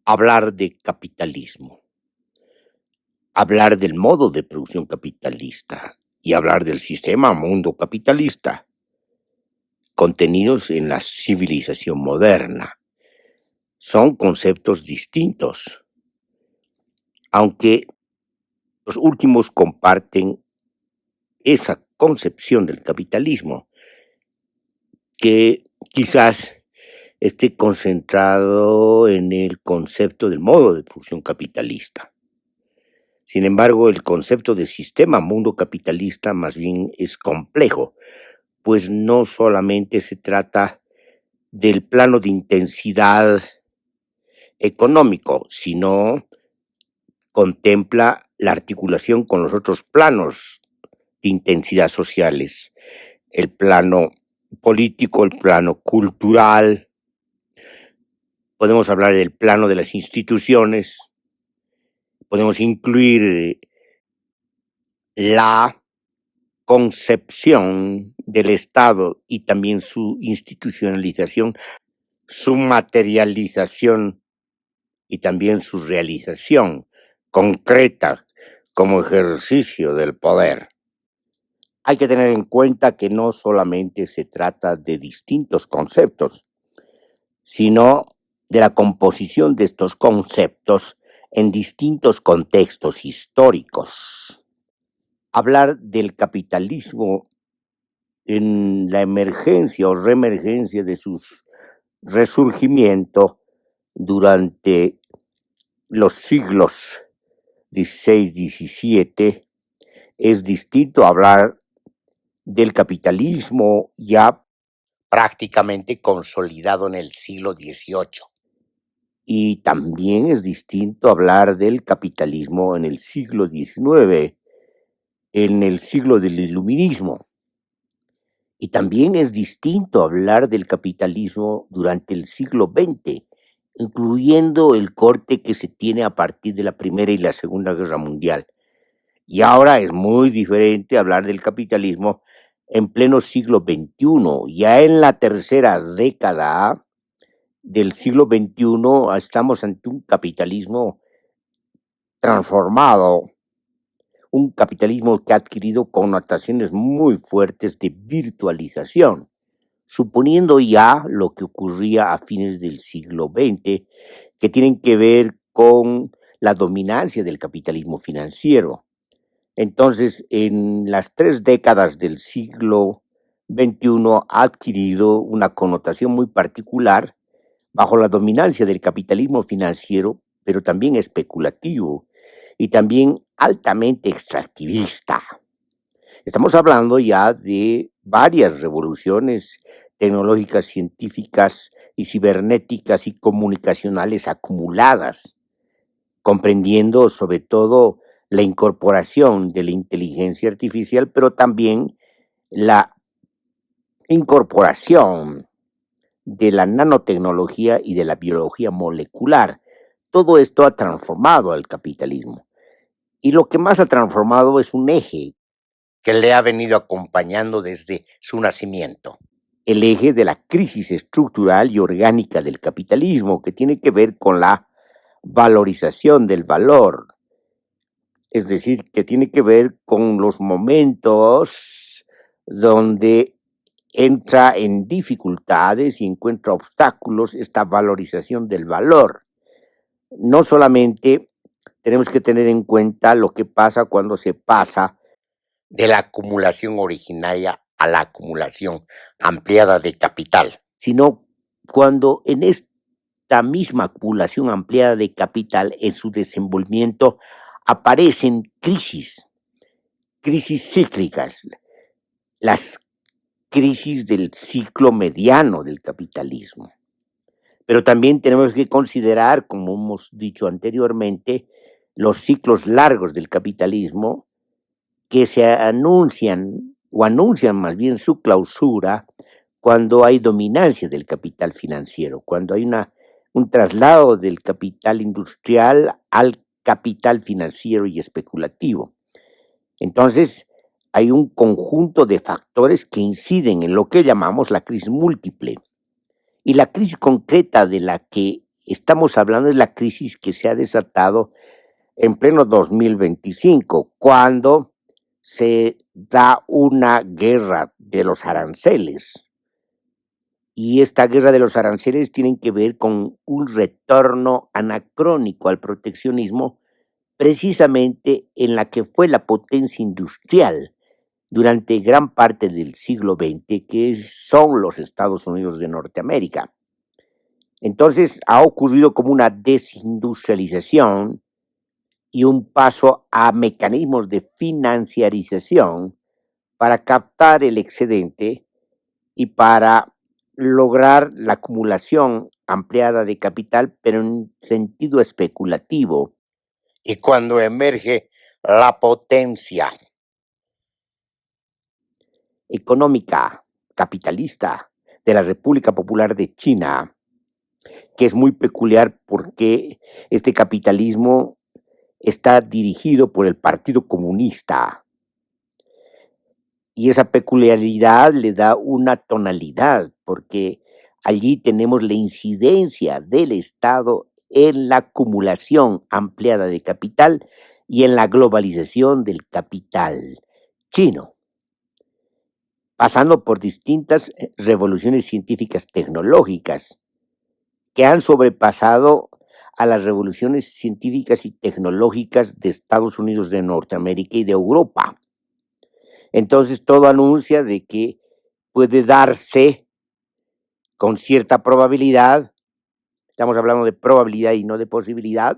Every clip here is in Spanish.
hablar de capitalismo, hablar del modo de producción capitalista y hablar del sistema mundo capitalista, contenidos en la civilización moderna. Son conceptos distintos, aunque los últimos comparten esa concepción del capitalismo que quizás esté concentrado en el concepto del modo de producción capitalista. Sin embargo, el concepto de sistema mundo capitalista más bien es complejo, pues no solamente se trata del plano de intensidad económico, sino contempla la articulación con los otros planos de intensidad sociales, el plano político, el plano cultural, podemos hablar del plano de las instituciones, podemos incluir la concepción del Estado y también su institucionalización, su materialización y también su realización concreta como ejercicio del poder. Hay que tener en cuenta que no solamente se trata de distintos conceptos, sino de la composición de estos conceptos en distintos contextos históricos. Hablar del capitalismo en la emergencia o reemergencia de su resurgimiento durante los siglos XVI, XVII, es distinto a hablar del capitalismo ya prácticamente consolidado en el siglo XVIII. Y también es distinto hablar del capitalismo en el siglo XIX, en el siglo del Iluminismo. Y también es distinto hablar del capitalismo durante el siglo XX, incluyendo el corte que se tiene a partir de la Primera y la Segunda Guerra Mundial. Y ahora es muy diferente hablar del capitalismo en pleno siglo XXI. Ya en la tercera década del siglo XXI estamos ante un capitalismo transformado, un capitalismo que ha adquirido connotaciones muy fuertes de virtualización, suponiendo ya lo que ocurría a fines del siglo XX, que tienen que ver con la dominancia del capitalismo financiero. Entonces, en las 3 décadas del siglo XXI ha adquirido una connotación muy particular bajo la dominancia del capitalismo financiero, pero también especulativo y también altamente extractivista. Estamos hablando ya de varias revoluciones tecnológicas, científicas y cibernéticas y comunicacionales acumuladas, comprendiendo sobre todo la incorporación de la inteligencia artificial, pero también la incorporación de la nanotecnología y de la biología molecular. Todo esto ha transformado al capitalismo. Y lo que más ha transformado es un eje que le ha venido acompañando desde su nacimiento. El eje de la crisis estructural y orgánica del capitalismo, que tiene que ver con la valorización del valor. Es decir, que tiene que ver con los momentos donde entra en dificultades y encuentra obstáculos esta valorización del valor. No solamente tenemos que tener en cuenta lo que pasa cuando se pasa de la acumulación originaria a la acumulación ampliada de capital, sino cuando en esta misma acumulación ampliada de capital, en su desenvolvimiento, aparecen crisis cíclicas, las crisis del ciclo mediano del capitalismo. Pero también tenemos que considerar, como hemos dicho anteriormente, los ciclos largos del capitalismo que se anuncian más bien su clausura cuando hay dominancia del capital financiero, cuando hay un traslado del capital industrial al capital financiero y especulativo. Entonces, hay un conjunto de factores que inciden en lo que llamamos la crisis múltiple. Y la crisis concreta de la que estamos hablando de la crisis que se ha desatado en pleno 2025, cuando se da una guerra de los aranceles. Y esta guerra de los aranceles tiene que ver con un retorno anacrónico al proteccionismo, precisamente en la que fue la potencia industrial durante gran parte del siglo XX, que son los Estados Unidos de Norteamérica. Entonces ha ocurrido como una desindustrialización y un paso a mecanismos de financiarización para captar el excedente y para lograr la acumulación ampliada de capital, pero en sentido especulativo. Y cuando emerge la potencia económica capitalista de la República Popular de China, que es muy peculiar porque este capitalismo está dirigido por el Partido Comunista, y esa peculiaridad le da una tonalidad, porque allí tenemos la incidencia del Estado en la acumulación ampliada de capital y en la globalización del capital chino, pasando por distintas revoluciones científicas tecnológicas que han sobrepasado a las revoluciones científicas y tecnológicas de Estados Unidos de Norteamérica y de Europa. Entonces todo anuncia de que puede darse con cierta probabilidad, estamos hablando de probabilidad y no de posibilidad.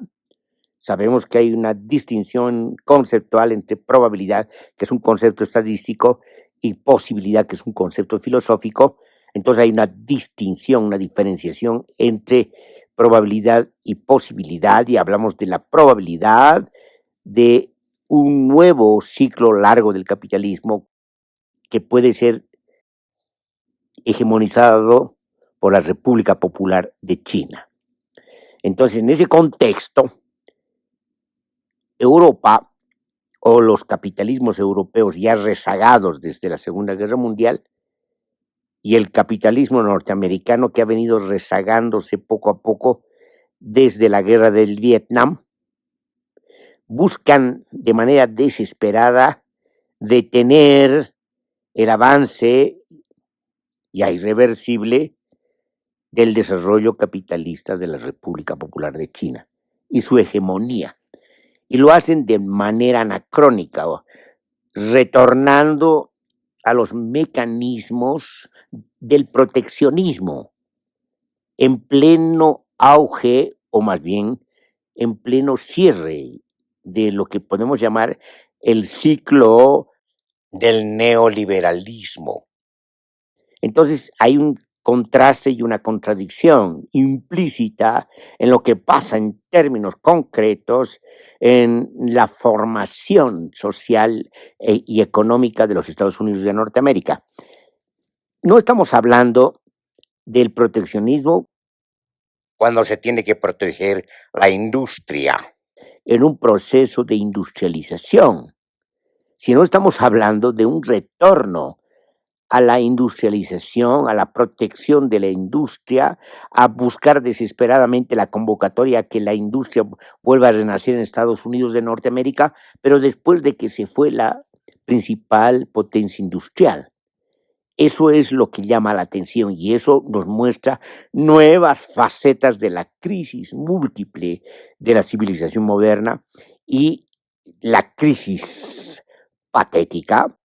Sabemos que hay una distinción conceptual entre probabilidad, que es un concepto estadístico, y posibilidad, que es un concepto filosófico. Entonces hay una distinción, una diferenciación entre probabilidad y posibilidad, y hablamos de la probabilidad de un nuevo ciclo largo del capitalismo que puede ser hegemonizado por la República Popular de China. Entonces, en ese contexto, Europa o los capitalismos europeos ya rezagados desde la Segunda Guerra Mundial y el capitalismo norteamericano que ha venido rezagándose poco a poco desde la guerra del Vietnam, buscan de manera desesperada detener el avance ya irreversible del desarrollo capitalista de la República Popular de China y su hegemonía. Y lo hacen de manera anacrónica, retornando a los mecanismos del proteccionismo en pleno auge, o más bien en pleno cierre de lo que podemos llamar el ciclo del neoliberalismo. Entonces hay un contraste y una contradicción implícita en lo que pasa en términos concretos en la formación social y económica de los Estados Unidos de Norteamérica. No estamos hablando del proteccionismo cuando se tiene que proteger la industria en un proceso de industrialización, sino estamos hablando de un retorno a la industrialización, a la protección de la industria, a buscar desesperadamente la convocatoria a que la industria vuelva a renacer en Estados Unidos de Norteamérica, pero después de que se fue la principal potencia industrial. Eso es lo que llama la atención y eso nos muestra nuevas facetas de la crisis múltiple de la civilización moderna y la crisis patética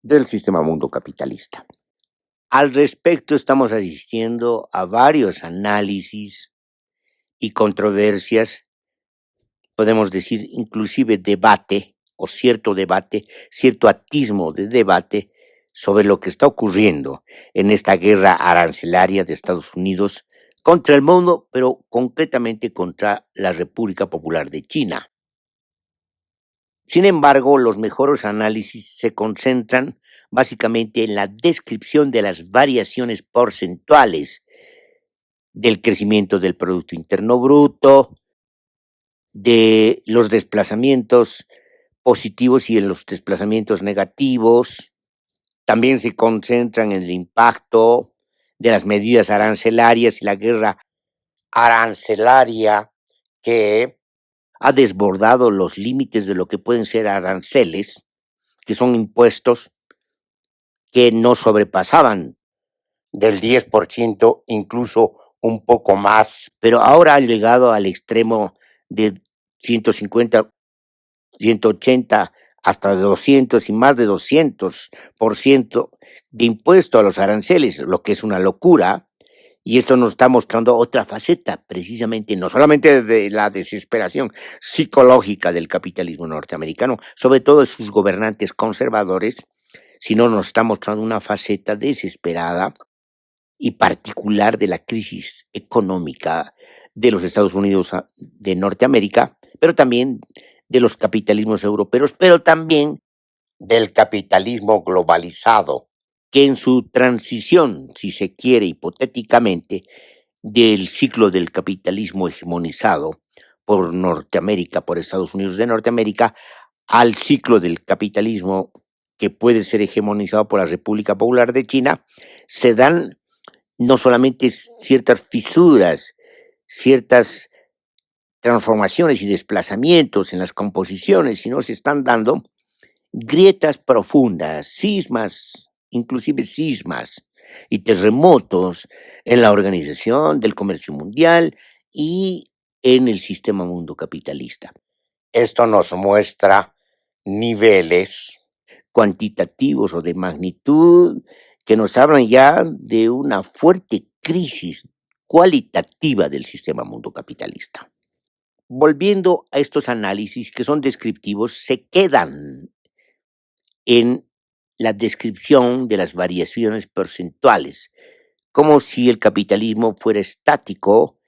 del sistema mundo capitalista. Al respecto, estamos asistiendo a varios análisis y controversias, podemos decir inclusive debate o cierto debate, cierto atismo de debate sobre lo que está ocurriendo en esta guerra arancelaria de Estados Unidos contra el mundo, pero concretamente contra la República Popular de China. Sin embargo, los mejores análisis se concentran básicamente en la descripción de las variaciones porcentuales del crecimiento del Producto Interno Bruto, de los desplazamientos positivos y en los desplazamientos negativos. También se concentran en el impacto de las medidas arancelarias y la guerra arancelaria que ha desbordado los límites de lo que pueden ser aranceles, que son impuestos que no sobrepasaban del 10%, incluso un poco más, pero ahora ha llegado al extremo de 150, 180, hasta 200 y más de 200% de impuesto a los aranceles, lo que es una locura. Y esto nos está mostrando otra faceta, precisamente, no solamente de la desesperación psicológica del capitalismo norteamericano, sobre todo de sus gobernantes conservadores, sino nos está mostrando una faceta desesperada y particular de la crisis económica de los Estados Unidos de Norteamérica, pero también de los capitalismos europeos, pero también del capitalismo globalizado, que en su transición, si se quiere hipotéticamente, del ciclo del capitalismo hegemonizado por Norteamérica, por Estados Unidos de Norteamérica, al ciclo del capitalismo que puede ser hegemonizado por la República Popular de China, se dan no solamente ciertas fisuras, ciertas transformaciones y desplazamientos en las composiciones, sino se están dando grietas profundas, cismas, inclusive cismas y terremotos en la organización del comercio mundial y en el sistema mundo capitalista. Esto nos muestra niveles cuantitativos o de magnitud que nos hablan ya de una fuerte crisis cualitativa del sistema mundo capitalista. Volviendo a estos análisis que son descriptivos, se quedan en la descripción de las variaciones porcentuales, como si el capitalismo fuera estático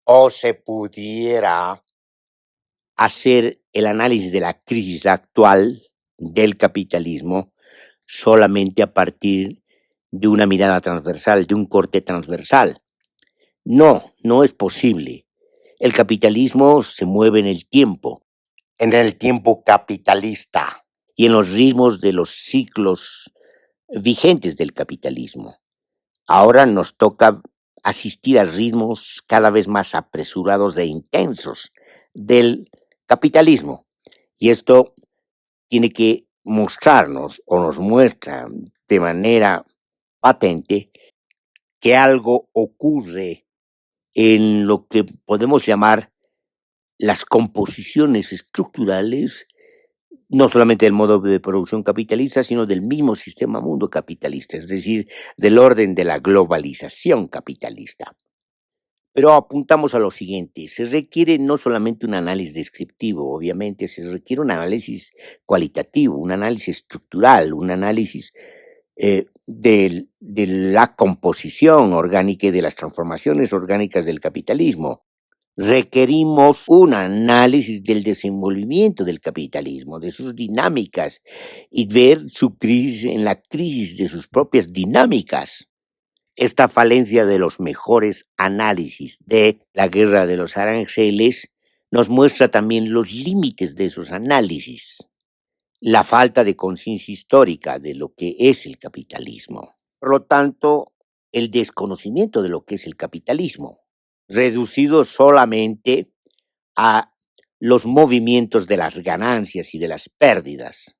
o se pudiera hacer el análisis de la crisis actual del capitalismo solamente a partir de una mirada transversal, de un corte transversal. No, no es posible. El capitalismo se mueve en el tiempo capitalista y en los ritmos de los ciclos vigentes del capitalismo. Ahora nos toca asistir a ritmos cada vez más apresurados e intensos del capitalismo. Y esto tiene que mostrarnos o nos muestra de manera patente que algo ocurre en lo que podemos llamar las composiciones estructurales, no solamente del modo de producción capitalista, sino del mismo sistema mundo capitalista, es decir, del orden de la globalización capitalista. Pero apuntamos a lo siguiente, se requiere no solamente un análisis descriptivo, obviamente, se requiere un análisis cualitativo, un análisis estructural, un análisis de la composición orgánica y de las transformaciones orgánicas del capitalismo. Requerimos un análisis del desenvolvimiento del capitalismo, de sus dinámicas y ver su crisis en la crisis de sus propias dinámicas. Esta falencia de los mejores análisis de la guerra de los aranceles nos muestra también los límites de esos análisis, la falta de conciencia histórica de lo que es el capitalismo. Por lo tanto, el desconocimiento de lo que es el capitalismo, reducido solamente a los movimientos de las ganancias y de las pérdidas,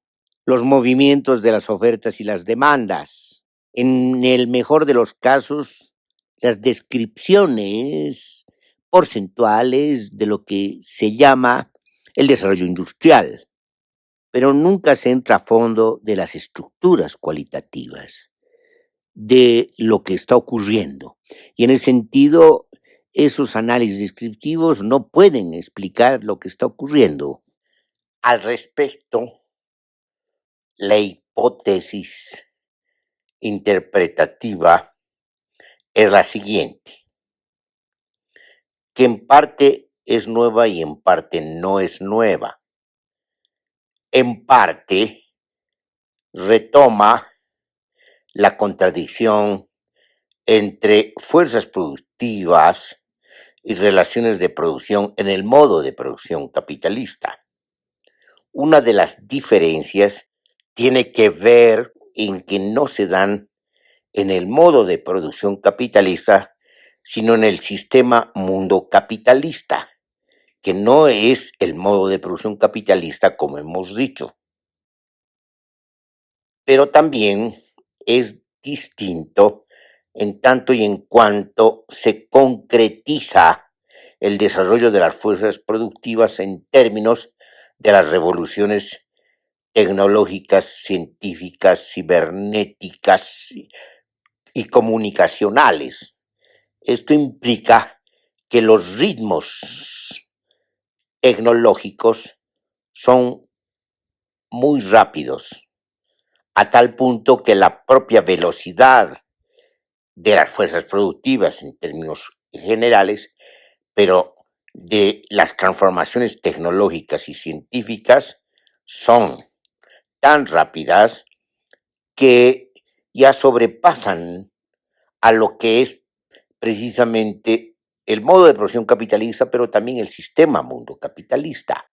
los movimientos de las ofertas y las demandas. En el mejor de los casos, las descripciones porcentuales de lo que se llama el desarrollo industrial, pero nunca se entra a fondo de las estructuras cualitativas, de lo que está ocurriendo. Y en ese sentido, esos análisis descriptivos no pueden explicar lo que está ocurriendo. Al respecto, la hipótesis interpretativa es la siguiente, que en parte es nueva y en parte no es nueva. En parte retoma la contradicción entre fuerzas productivas y relaciones de producción en el modo de producción capitalista. Una de las diferencias tiene que ver en que no se dan en el modo de producción capitalista, sino en el sistema mundo capitalista, que no es el modo de producción capitalista como hemos dicho, pero también es distinto en tanto y en cuanto se concretiza el desarrollo de las fuerzas productivas en términos de las revoluciones tecnológicas, científicas, cibernéticas y comunicacionales. Esto implica que los ritmos tecnológicos son muy rápidos, a tal punto que la propia velocidad de las fuerzas productivas en términos generales, pero de las transformaciones tecnológicas y científicas son tan rápidas que ya sobrepasan a lo que es precisamente el modo de producción capitalista, pero también el sistema mundo capitalista.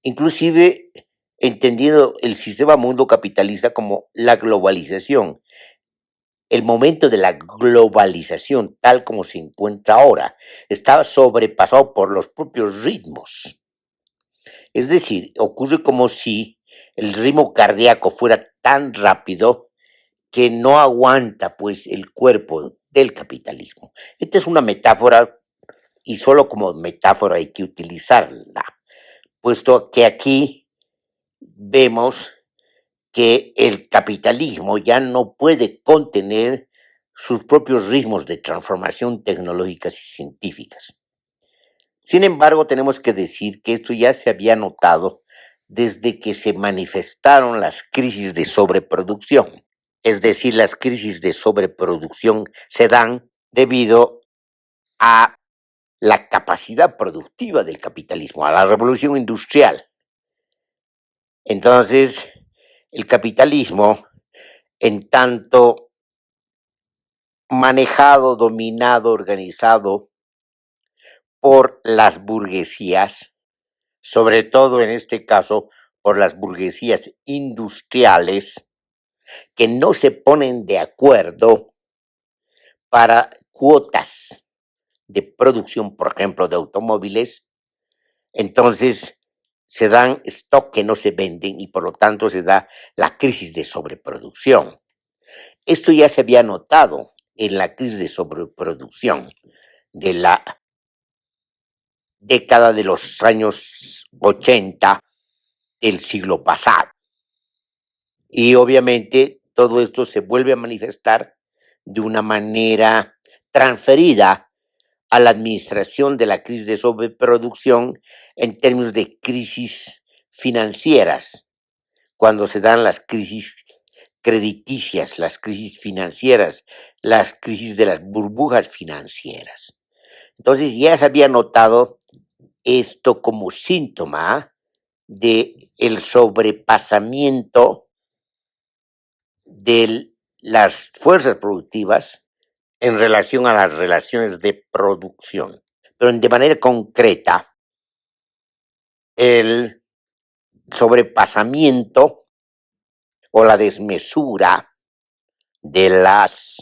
Inclusive entendiendo el sistema mundo capitalista como la globalización, el momento de la globalización tal como se encuentra ahora, está sobrepasado por los propios ritmos. Es decir, ocurre como si el ritmo cardíaco fuera tan rápido que no aguanta pues el cuerpo del capitalismo. Esta es una metáfora y solo como metáfora hay que utilizarla, puesto que aquí vemos que el capitalismo ya no puede contener sus propios ritmos de transformación tecnológicas y científicas. Sin embargo, tenemos que decir que esto ya se había notado desde que se manifestaron las crisis de sobreproducción. Es decir, las crisis de sobreproducción se dan debido a la capacidad productiva del capitalismo, a la revolución industrial. Entonces, el capitalismo, en tanto manejado, dominado, organizado por las burguesías, sobre todo en este caso por las burguesías industriales, que no se ponen de acuerdo para cuotas de producción, por ejemplo, de automóviles, entonces se dan stock que no se venden y por lo tanto se da la crisis de sobreproducción. Esto ya se había notado en la crisis de sobreproducción de la década de los años 80 del siglo pasado. Y obviamente todo esto se vuelve a manifestar de una manera transferida a la administración de la crisis de sobreproducción en términos de crisis financieras, cuando se dan las crisis crediticias, las crisis financieras, las crisis de las burbujas financieras. Entonces ya se había notado esto como síntoma de el sobrepasamiento de las fuerzas productivas en relación a las relaciones de producción. Pero de manera concreta, el sobrepasamiento o la desmesura de las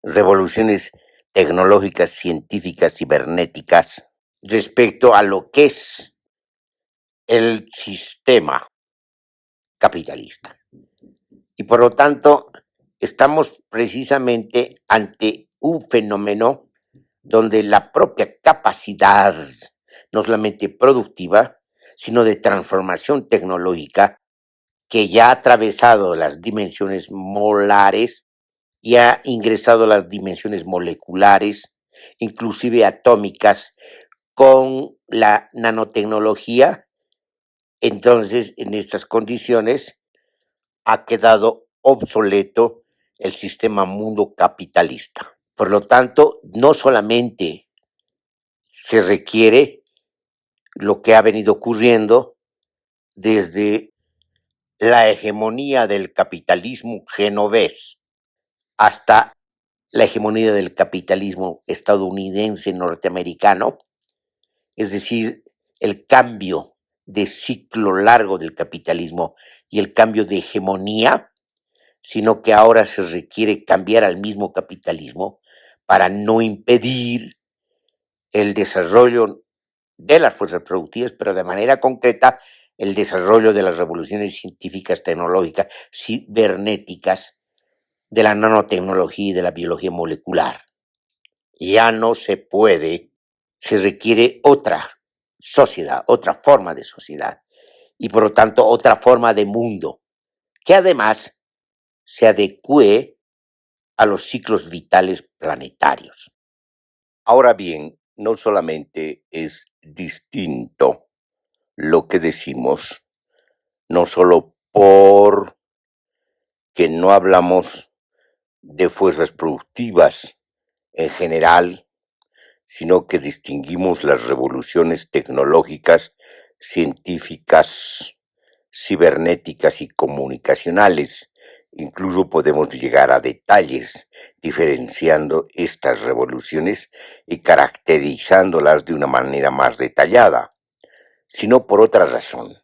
revoluciones tecnológicas, científicas, cibernéticas, respecto a lo que es el sistema capitalista. Y por lo tanto, estamos precisamente ante un fenómeno donde la propia capacidad, no solamente productiva, sino de transformación tecnológica, que ya ha atravesado las dimensiones molares y ha ingresado a las dimensiones moleculares, inclusive atómicas, con la nanotecnología. Entonces, en estas condiciones, ha quedado obsoleto el sistema mundo capitalista. Por lo tanto, no solamente se requiere lo que ha venido ocurriendo desde la hegemonía del capitalismo genovés hasta la hegemonía del capitalismo estadounidense norteamericano, es decir, el cambio de ciclo largo del capitalismo y el cambio de hegemonía, sino que ahora se requiere cambiar al mismo capitalismo para no impedir el desarrollo de las fuerzas productivas, pero de manera concreta el desarrollo de las revoluciones científicas, tecnológicas, cibernéticas, de la nanotecnología y de la biología molecular. Ya no se puede, se requiere otra sociedad, otra forma de sociedad y por lo tanto otra forma de mundo que además se adecue a los ciclos vitales planetarios. Ahora bien, no solamente es distinto lo que decimos, no solo por que no hablamos de fuerzas productivas en general, sino que distinguimos las revoluciones tecnológicas, científicas, cibernéticas y comunicacionales. Incluso podemos llegar a detalles diferenciando estas revoluciones y caracterizándolas de una manera más detallada, sino por otra razón.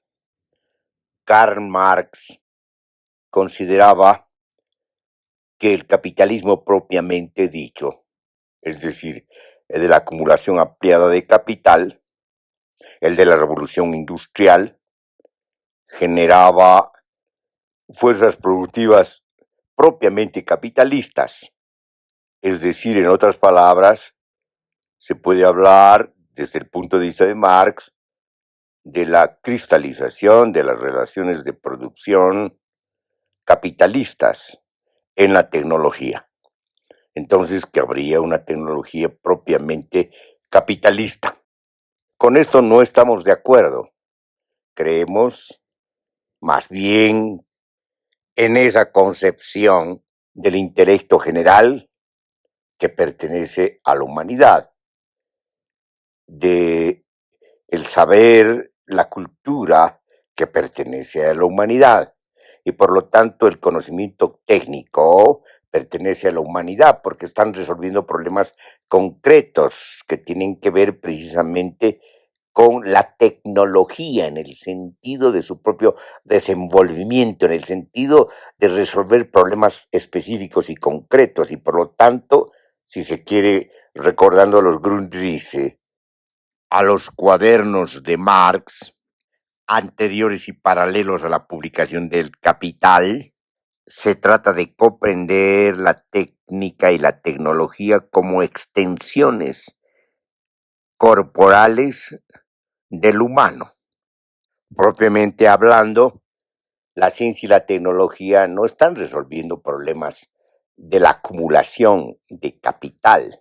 Karl Marx consideraba que el capitalismo propiamente dicho, es decir, el de la acumulación ampliada de capital, el de la revolución industrial, generaba fuerzas productivas propiamente capitalistas. Es decir, en otras palabras, se puede hablar desde el punto de vista de Marx de la cristalización de las relaciones de producción capitalistas en la tecnología. Entonces, que habría una tecnología propiamente capitalista. Con esto no estamos de acuerdo. Creemos más bien en esa concepción del intelecto general que pertenece a la humanidad, de el saber, la cultura que pertenece a la humanidad y por lo tanto el conocimiento técnico pertenece a la humanidad porque están resolviendo problemas concretos que tienen que ver precisamente con la tecnología en el sentido de su propio desenvolvimiento, en el sentido de resolver problemas específicos y concretos y por lo tanto, si se quiere, recordando a los Grundrisse, a los cuadernos de Marx, anteriores y paralelos a la publicación del Capital, se trata de comprender la técnica y la tecnología como extensiones corporales del humano. Propiamente hablando, la ciencia y la tecnología no están resolviendo problemas de la acumulación de capital,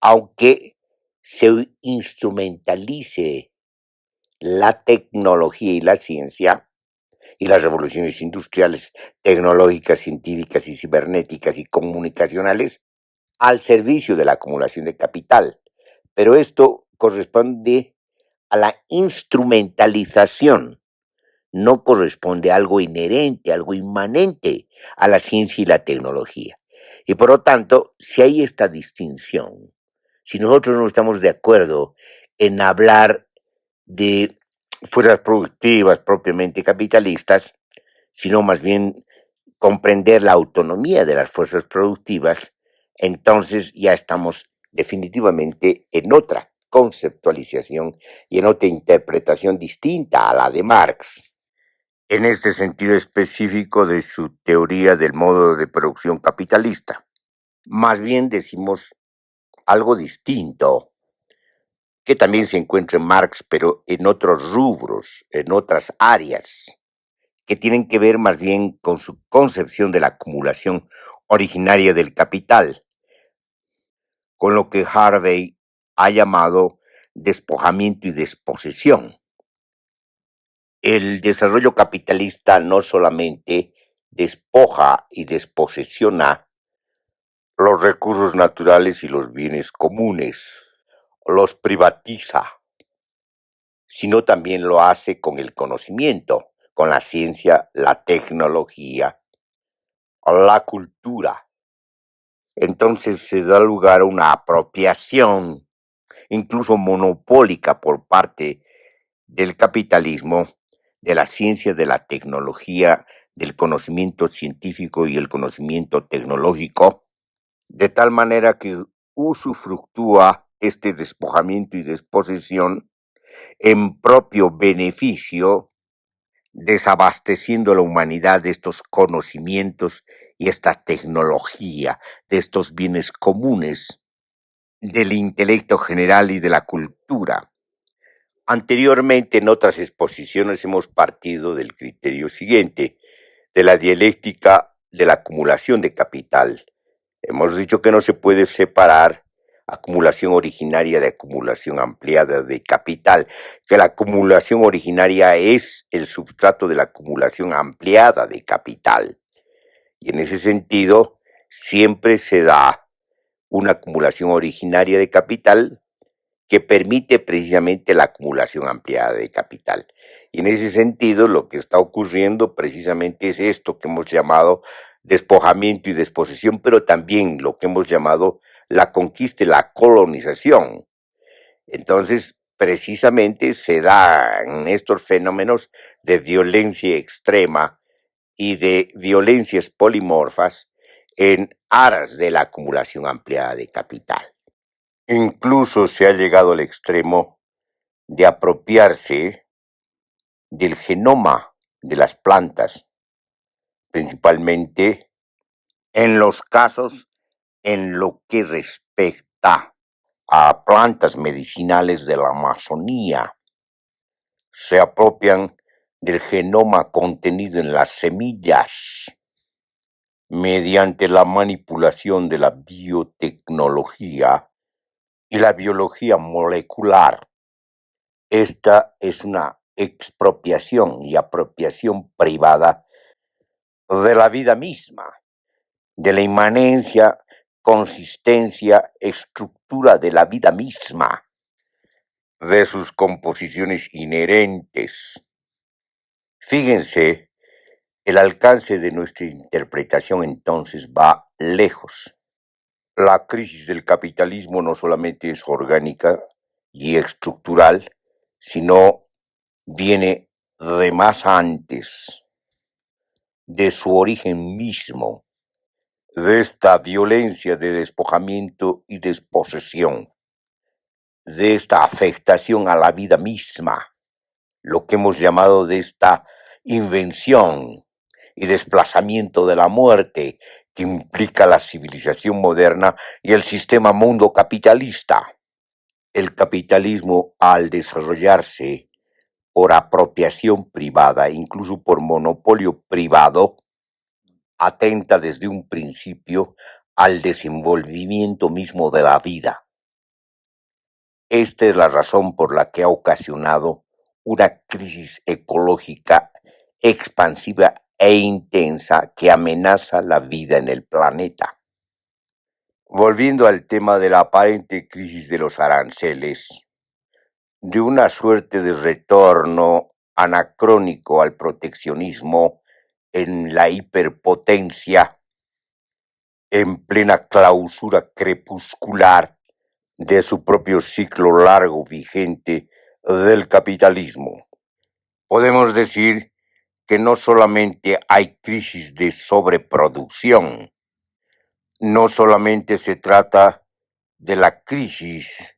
aunque se instrumentalice la tecnología y la ciencia y las revoluciones industriales, tecnológicas, científicas y cibernéticas y comunicacionales al servicio de la acumulación de capital. Pero esto corresponde a la instrumentalización, no corresponde a algo inherente, algo inmanente a la ciencia y la tecnología. Y por lo tanto, si hay esta distinción, si nosotros no estamos de acuerdo en hablar de fuerzas productivas propiamente capitalistas, sino más bien comprender la autonomía de las fuerzas productivas, entonces ya estamos definitivamente en otra conceptualización y en otra interpretación distinta a la de Marx. En este sentido específico de su teoría del modo de producción capitalista. Más bien decimos algo distinto, que también se encuentra en Marx, pero en otros rubros, en otras áreas, que tienen que ver más bien con su concepción de la acumulación originaria del capital, con lo que Harvey ha llamado despojamiento y desposesión. El desarrollo capitalista no solamente despoja y desposesiona los recursos naturales y los bienes comunes, los privatiza, sino también lo hace con el conocimiento, con la ciencia, la tecnología, la cultura. Entonces se da lugar a una apropiación, incluso monopólica por parte del capitalismo, de la ciencia, de la tecnología, del conocimiento científico y el conocimiento tecnológico, de tal manera que usufructúa este despojamiento y desposesión en propio beneficio, desabasteciendo a la humanidad de estos conocimientos y esta tecnología, de estos bienes comunes, del intelecto general y de la cultura. Anteriormente, en otras exposiciones, hemos partido del criterio siguiente, de la dialéctica de la acumulación de capital. Hemos dicho que no se puede separar acumulación originaria de acumulación ampliada de capital, que la acumulación originaria es el substrato de la acumulación ampliada de capital. Y en ese sentido, siempre se da una acumulación originaria de capital que permite precisamente la acumulación ampliada de capital. Y en ese sentido, lo que está ocurriendo precisamente es esto que hemos llamado despojamiento y desposesión, pero también lo que hemos llamado la conquista y la colonización. Entonces, precisamente se dan estos fenómenos de violencia extrema y de violencias polimorfas en aras de la acumulación ampliada de capital. Incluso se ha llegado al extremo de apropiarse del genoma de las plantas, principalmente en los casos en lo que respecta a plantas medicinales de la Amazonía. Se apropian del genoma contenido en las semillas mediante la manipulación de la biotecnología y la biología molecular. Esta es una expropiación y apropiación privada de la vida misma, de la inmanencia, consistencia, estructura de la vida misma, de sus composiciones inherentes. Fíjense, el alcance de nuestra interpretación entonces va lejos. La crisis del capitalismo no solamente es orgánica y estructural, sino viene de más antes, de su origen mismo, de esta violencia de despojamiento y desposesión, de esta afectación a la vida misma, lo que hemos llamado de esta invención y desplazamiento de la muerte que implica la civilización moderna y el sistema mundo capitalista. El capitalismo, al desarrollarse por apropiación privada, incluso por monopolio privado, atenta desde un principio al desenvolvimiento mismo de la vida. Esta es la razón por la que ha ocasionado una crisis ecológica expansiva e intensa que amenaza la vida en el planeta. Volviendo al tema de la aparente crisis de los aranceles, de una suerte de retorno anacrónico al proteccionismo en la hiperpotencia, en plena clausura crepuscular de su propio ciclo largo vigente del capitalismo. Podemos decir que no solamente hay crisis de sobreproducción, no solamente se trata de la crisis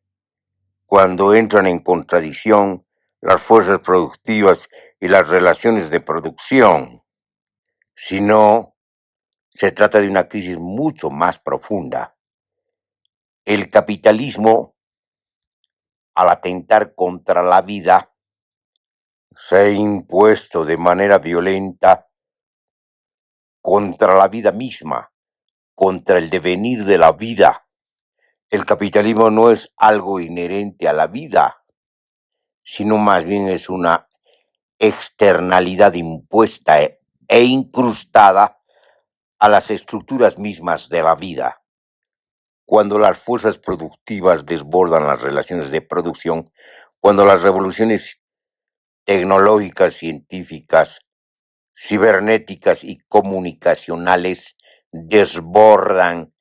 cuando entran en contradicción las fuerzas productivas y las relaciones de producción, sino se trata de una crisis mucho más profunda. El capitalismo, al atentar contra la vida, se ha impuesto de manera violenta contra la vida misma, contra el devenir de la vida. El capitalismo no es algo inherente a la vida, sino más bien es una externalidad impuesta e incrustada a las estructuras mismas de la vida. Cuando las fuerzas productivas desbordan las relaciones de producción, cuando las revoluciones tecnológicas, científicas, cibernéticas y comunicacionales desbordan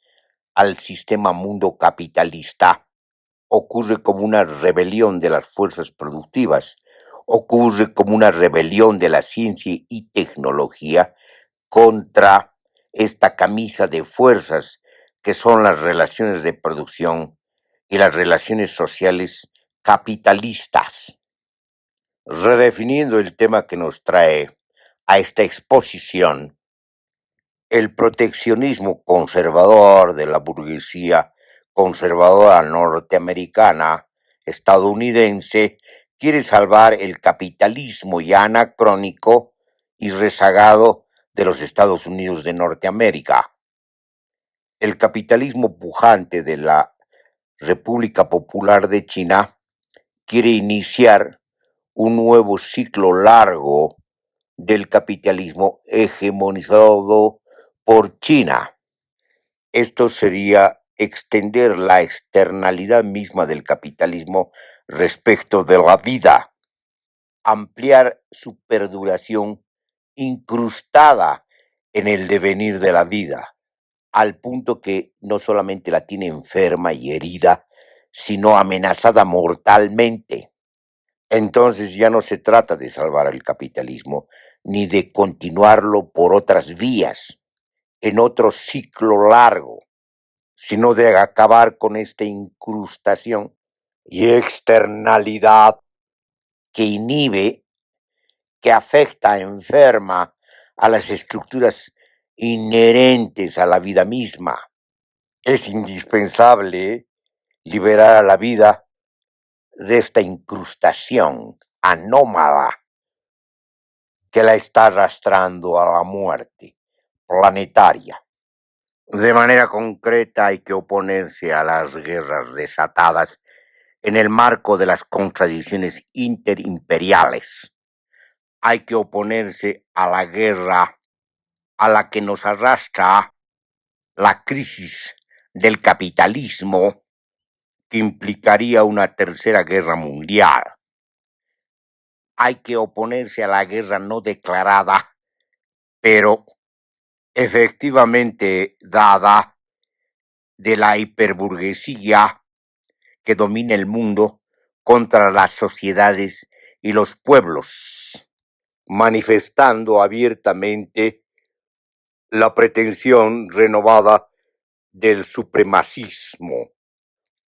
al sistema mundo capitalista, ocurre como una rebelión de las fuerzas productivas, ocurre como una rebelión de la ciencia y tecnología contra esta camisa de fuerzas que son las relaciones de producción y las relaciones sociales capitalistas. Redefiniendo el tema que nos trae a esta exposición, el proteccionismo conservador de la burguesía conservadora norteamericana, estadounidense, quiere salvar el capitalismo ya anacrónico y rezagado de los Estados Unidos de Norteamérica. El capitalismo pujante de la República Popular de China quiere iniciar un nuevo ciclo largo del capitalismo hegemonizado por China. Esto sería extender la externalidad misma del capitalismo respecto de la vida, ampliar su perduración incrustada en el devenir de la vida, al punto que no solamente la tiene enferma y herida, sino amenazada mortalmente. Entonces ya no se trata de salvar el capitalismo, ni de continuarlo por otras vías, en otro ciclo largo, sino de acabar con esta incrustación y externalidad que inhibe, que afecta, enferma a las estructuras inherentes a la vida misma. Es indispensable liberar a la vida de esta incrustación anómala que la está arrastrando a la muerte planetaria. De manera concreta hay que oponerse a las guerras desatadas en el marco de las contradicciones interimperiales. Hay que oponerse a la guerra a la que nos arrastra la crisis del capitalismo, que implicaría una tercera guerra mundial. Hay que oponerse a la guerra no declarada, pero efectivamente dada, de la hiperburguesía que domina el mundo contra las sociedades y los pueblos, manifestando abiertamente la pretensión renovada del supremacismo,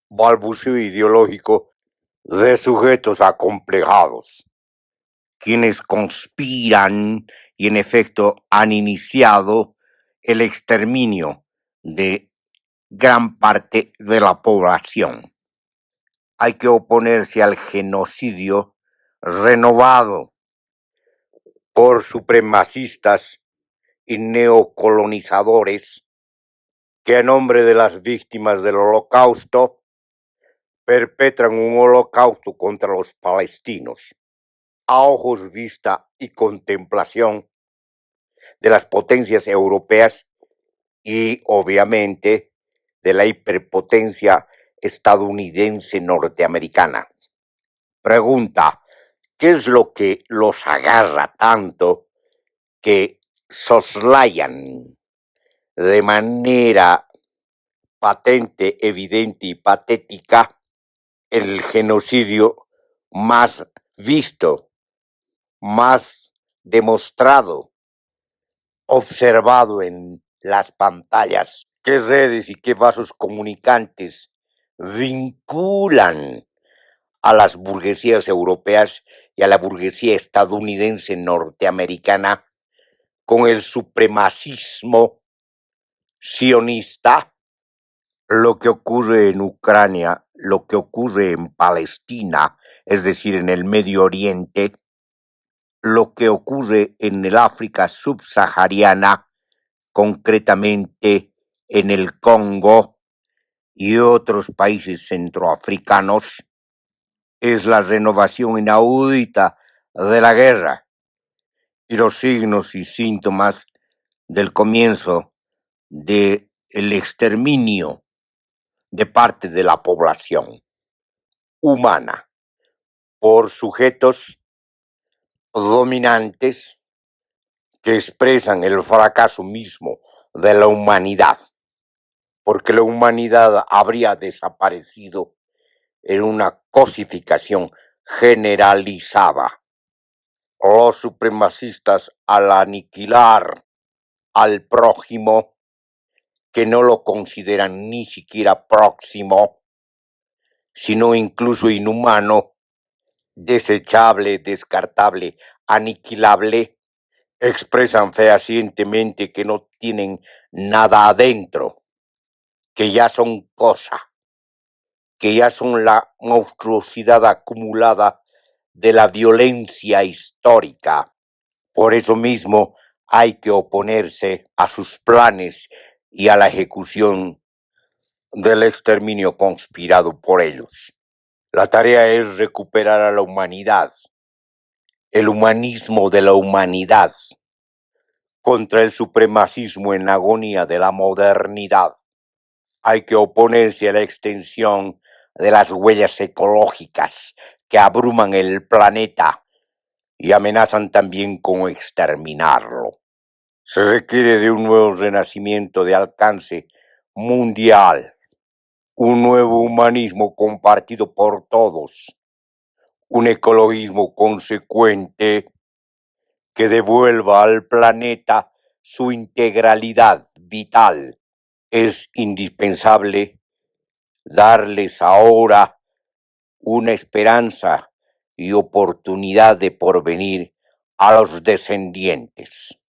balbuceo ideológico de sujetos acomplejados, quienes conspiran y en efecto han iniciado el exterminio de gran parte de la población. Hay que oponerse al genocidio renovado por supremacistas y neocolonizadores que a nombre de las víctimas del Holocausto perpetran un holocausto contra los palestinos, a ojos vista y contemplación de las potencias europeas y obviamente de la hiperpotencia estadounidense norteamericana. Pregunta: ¿qué es lo que los agarra tanto que soslayan de manera patente, evidente y patética el genocidio más visto, más demostrado, observado en las pantallas? ¿Qué redes y qué vasos comunicantes vinculan a las burguesías europeas y a la burguesía estadounidense norteamericana con el supremacismo sionista? Lo que ocurre en Ucrania, lo que ocurre en Palestina, es decir, en el Medio Oriente, lo que ocurre en el África subsahariana, concretamente en el Congo y otros países centroafricanos, es la renovación inaudita de la guerra y los signos y síntomas del comienzo del exterminio de parte de la población humana por sujetos dominantes que expresan el fracaso mismo de la humanidad, porque la humanidad habría desaparecido en una cosificación generalizada. Los supremacistas, al aniquilar al prójimo, que no lo consideran ni siquiera próximo, sino incluso inhumano, desechable, descartable, aniquilable, expresan fehacientemente que no tienen nada adentro, que ya son cosa, que ya son la monstruosidad acumulada de la violencia histórica. Por eso mismo hay que oponerse a sus planes y a la ejecución del exterminio conspirado por ellos. La tarea es recuperar a la humanidad, el humanismo de la humanidad, contra el supremacismo en agonía de la modernidad. Hay que oponerse a la extensión de las huellas ecológicas que abruman el planeta y amenazan también con exterminarlo. Se requiere de un nuevo renacimiento de alcance mundial, un nuevo humanismo compartido por todos, un ecologismo consecuente que devuelva al planeta su integralidad vital. Es indispensable darles ahora una esperanza y oportunidad de porvenir a los descendientes.